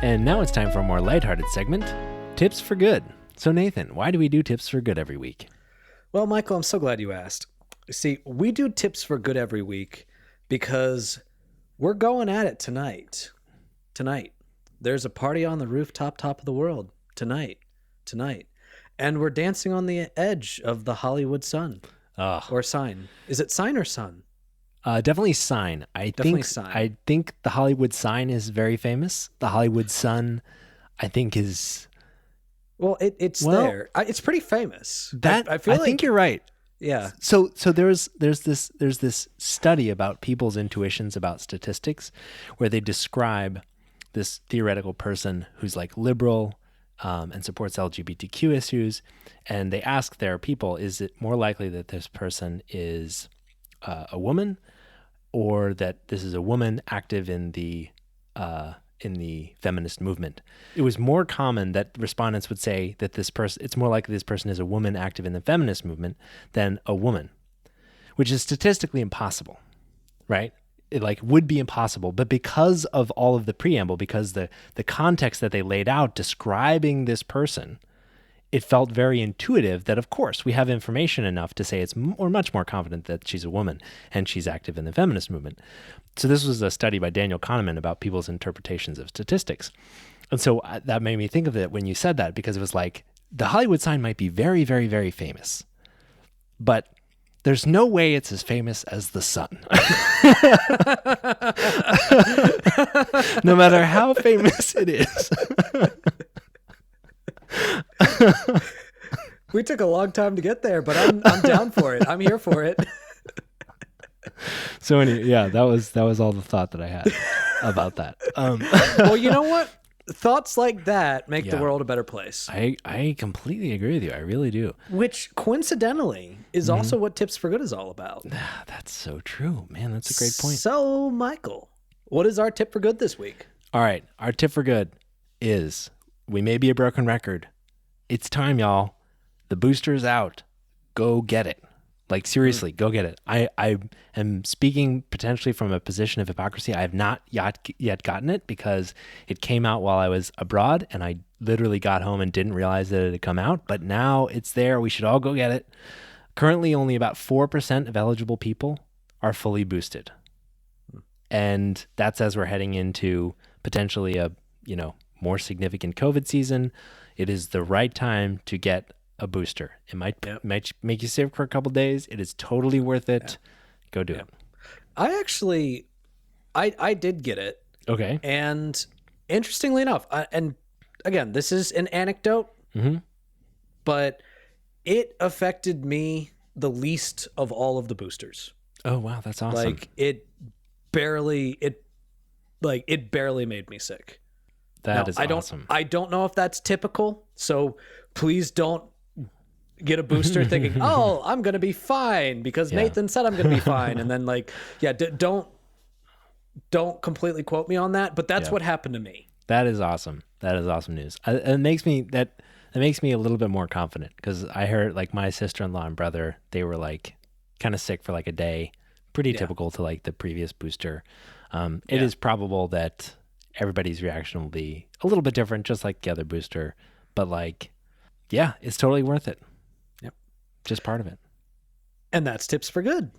And now it's time for a more lighthearted segment, Tips for Good. So Nathan, why do we do Tips for Good every week? Well, Michael, I'm so glad you asked. See, we do Tips for Good every week because we're going at it tonight. Tonight. There's a party on the rooftop top of the world. Tonight. And we're dancing on the edge of the Hollywood sun. Or sign. Is it sign or sun? Definitely sign. I think the Hollywood sign is very famous. The Hollywood sun, I think, is... Well, it's there. It's pretty famous. I think you're right. Yeah. So there's this study about people's intuitions about statistics, where they describe this theoretical person who's like liberal and supports LGBTQ issues, and they ask their people, is it more likely that this person is a woman, or that this is a woman active in the feminist movement? It was more common that respondents would say that it's more likely this person is a woman active in the feminist movement than a woman, which is statistically impossible, right? It would be impossible, but because of all of the preamble, because the context that they laid out describing this person, it felt very intuitive that, of course, we have information enough to say we're much more confident that she's a woman and she's active in the feminist movement. So this was a study by Daniel Kahneman about people's interpretations of statistics. And so that made me think of it when you said that, because it was like, the Hollywood sign might be very, very, very famous, but there's no way it's as famous as the sun. No matter how famous it is. We took a long time to get there, but I'm down for it. I'm here for it. So anyway, yeah, that was all the thought that I had about that. Well, you know what? Thoughts like that make the world a better place. I completely agree with you. I really do. Which coincidentally is also what Tips for Good is all about. That's so true, man. That's a great point. So, Michael, what is our tip for good this week? All right, our tip for good is, we may be a broken record. It's time, y'all. The booster's out. Go get it. Like, seriously, go get it. I am speaking potentially from a position of hypocrisy. I have not yet gotten it because it came out while I was abroad, and I literally got home and didn't realize that it had come out. But now it's there. We should all go get it. Currently, only about 4% of eligible people are fully boosted. And that's as we're heading into potentially a, more significant COVID season. It is the right time to get a booster. It might make you sick for a couple days. It is totally worth it. Yeah. Go do it. I actually, I did get it. Okay. And interestingly enough, and again, this is an anecdote, but it affected me the least of all of the boosters. Oh, wow. That's awesome. Like, it barely made me sick. That is awesome. I don't know if that's typical, so please don't get a booster thinking, oh, I'm going to be fine because Nathan said I'm going to be fine. And then don't completely quote me on that, but that's what happened to me. That is awesome. That is awesome news. It makes me a little bit more confident, because I heard my sister-in-law and brother, they were kind of sick for a day. Pretty typical to the previous booster. It is probable that everybody's reaction will be a little bit different, just like the other booster. But it's totally worth it. Yep. Just part of it. And that's Tips for Good.